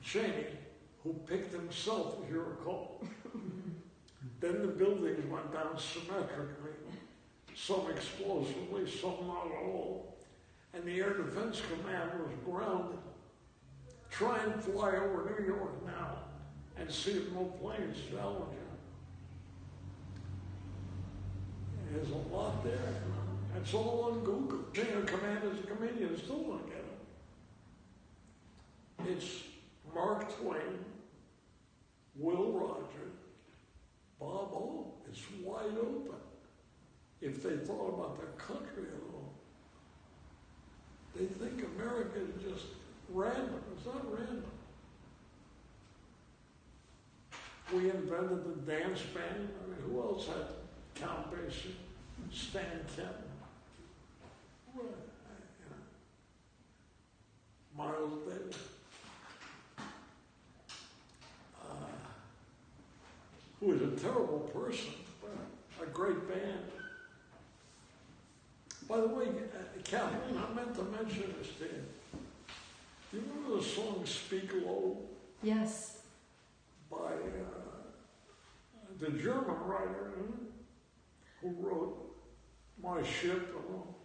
Speaker 2: Cheney, who picked himself, if you recall. Then the buildings went down symmetrically, some explosively, some not at all. And the Air Defense Command was grounded. Try and fly over New York now and see if no planes challenge you. There's a lot there. You know? It's all on Google. Being a commander's a comedian, still don't get it. It's Mark Twain, Will Rogers, Bob Hope. It's wide open. If they thought about their country at all, they think America is just random. It's not random. We invented the dance band. I mean, who else had Count Basie, Stan Kenton? Miles Davis. Who was a terrible person, but a great band. By the way, Kathleen, I meant to mention this to you. Do you remember the song Speak Low?
Speaker 5: Yes.
Speaker 2: By the German writer, who wrote My Ship and all.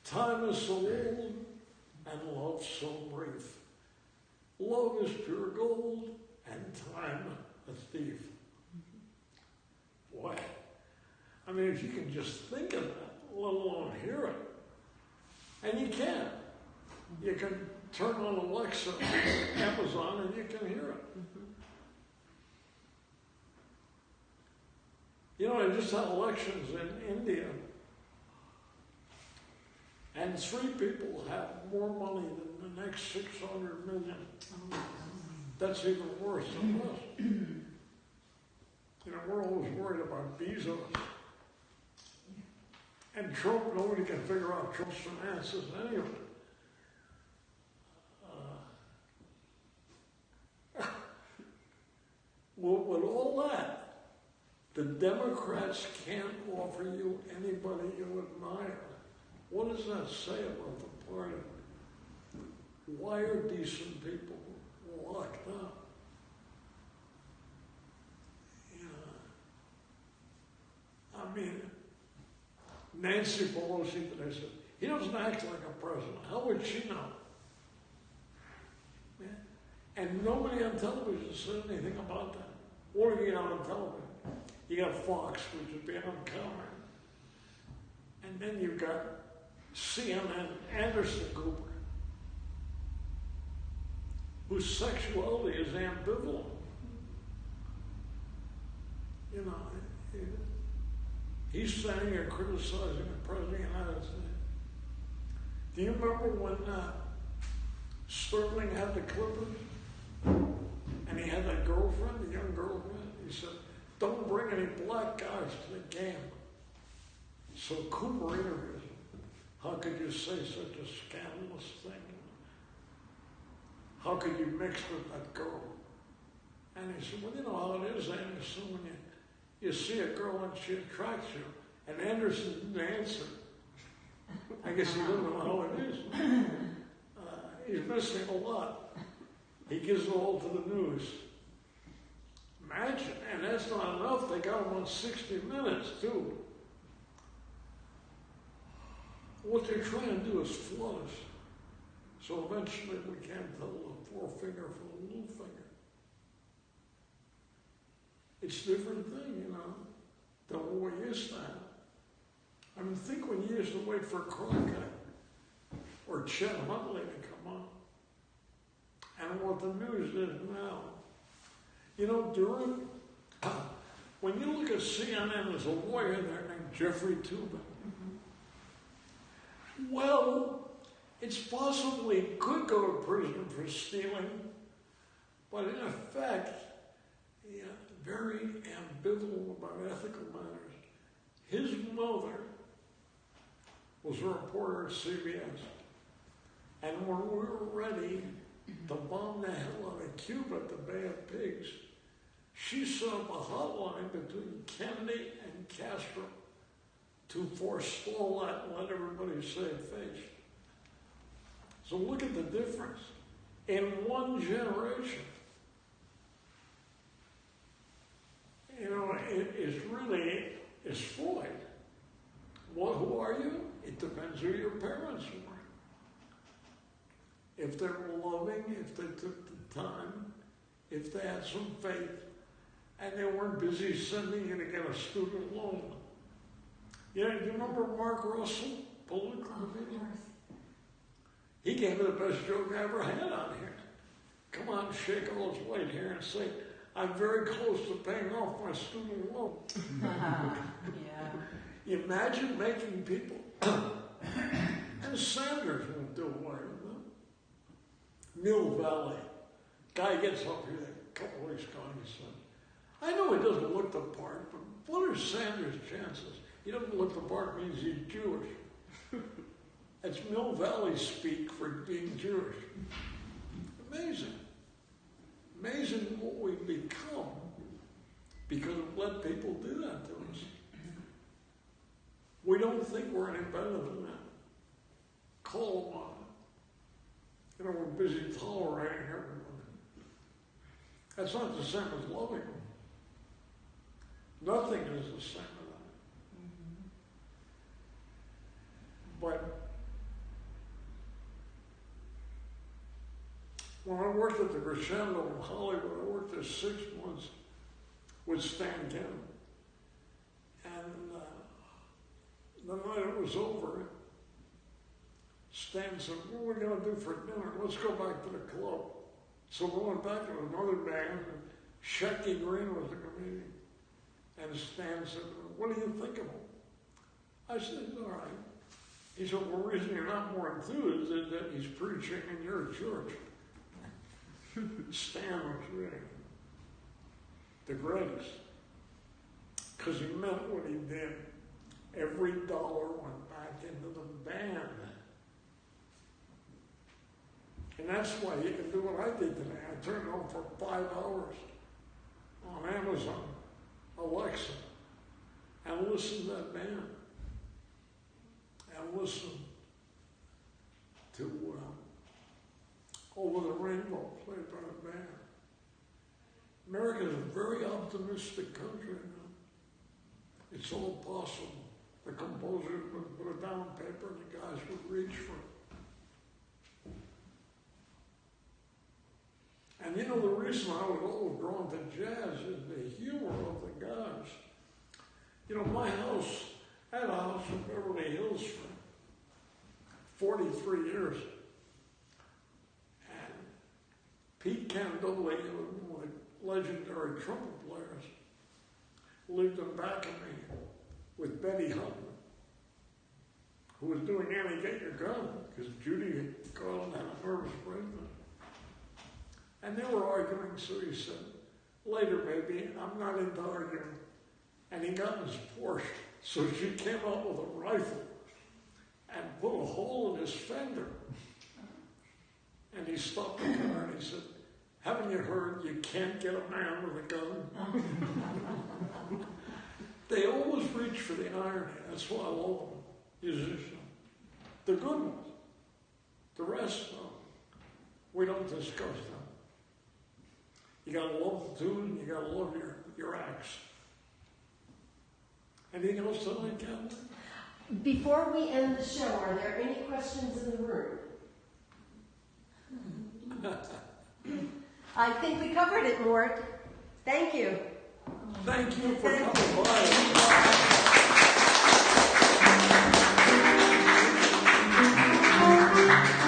Speaker 2: Time is so old and love so brief. Love is pure gold and time a thief. Boy, I mean, if you can just think of that, let alone hear it, and you can. You can turn on Alexa, Amazon, and you can hear it. You know, I just had elections in India, and 3 people have more money than the next 600 million. That's even worse than us. You know, we're always worried about Bezos. And Trump, nobody can figure out Trump's finances anyway. Well, with all that, the Democrats can't offer you anybody you admire. What does that say about the party? Why are decent people locked up? I mean, Nancy Pelosi today said, he doesn't act like a president. How would she know? Yeah. And nobody on television said anything about that. What do you get on television? You got Fox, which is being uncovered. And then you've got CNN Anderson Cooper, whose sexuality is ambivalent. You know, he's standing here criticizing the President of the United States. Do you remember when Sterling had the Clippers? And he had that girlfriend, the young girlfriend? He said, don't bring any black guys to the game. So Cooper interviews him. How could you say such a scandalous thing? How could you mix with that girl? And he said, well, you know how it is, Anderson, when you see a girl and she attracts you. And Anderson didn't answer. I guess he doesn't know how it is. He's missing a lot. He gives it all to the news. Imagine, and that's not enough. They got him on 60 Minutes, too. What they're trying to do is flood us. So eventually we can't tell the forefinger from the little finger. It's a different thing, you know, than what we used to have. I mean, think when you used to wait for Cronkite or Chet Huntley to come and what the news is now. You know, when you look at CNN, there's a lawyer there named Jeffrey Toobin. Well, it's possible he could go to prison for stealing, but in effect, very ambivalent about ethical matters. His mother was a reporter at CBS, and when we were ready to bomb the hell out of Cuba at the Bay of Pigs, she set up a hotline between Kennedy and Castro to forestall that and let everybody save face. So look at the difference. In one generation, it's Freud. Well, who are you? It depends who your parents were. If they were loving, if they took the time, if they had some faith, and they weren't busy sending you to get a student loan. Do you remember Mark Russell, political comedian? He gave me the best joke I ever had on here. Come on, shake all his weight here and say, I'm very close to paying off my student loan.
Speaker 4: Yeah.
Speaker 2: Imagine making people, and Sanders won't do away with them. Mill Valley. Guy gets up here a couple weeks ago and he said, I know he doesn't look the part, but what are Sanders' chances? He doesn't look the part means he's Jewish. That's Mill Valley speak for being Jewish. Amazing. Amazing what we've become because we've let people do that to us. We don't think we're any better than that. Call them on it. We're busy tolerating everyone. That's not the same as loving them. Nothing is the same as that. But when I worked at the Crescendo in Hollywood, I worked there 6 months with Stan Kim. And the night it was over, Stan said, what are we going to do for dinner? Let's go back to the club. So we went back to another band, and Shecky Green was the comedian. And Stan said, what do you think of him? I said, all right. He said, well, the reason you're not more enthused is that he's preaching in your church. Stan was really the greatest. Because he meant what he did. Every dollar went back into the band. And that's why you can do what I did today. I turned it on for 5 hours on Amazon, Alexa, and listened to that band. And listened to Over the Rainbow, played by the band. America is a very optimistic country now. It's all possible. The composers would put it down on paper and the guys would reach for it. And the reason I was always drawn to jazz is the humor of the guys. My house, I had a house in Beverly Hills for 43 years. And Pete Candoli, one of the legendary trumpet players, lived in back of me with Betty Hutton, who was doing Annie Get Your Gun, because Judy Garland had a nervous breakdown. And they were arguing, so he said, later, baby, I'm not into arguing. And he got in his Porsche, so she came out with a rifle and put a hole in his fender. And he stopped the car and he said, haven't you heard you can't get a man with a gun? They always reach for the irony. That's why I love them, musicians. The good ones. The rest, we don't discuss them. You gotta love the tune, you gotta love your acts. Anything else tonight, Captain?
Speaker 5: Before we end the show, are there any questions in the room? I think we covered it, Mort. Thank you.
Speaker 2: Thank you for
Speaker 5: Thank
Speaker 2: coming by.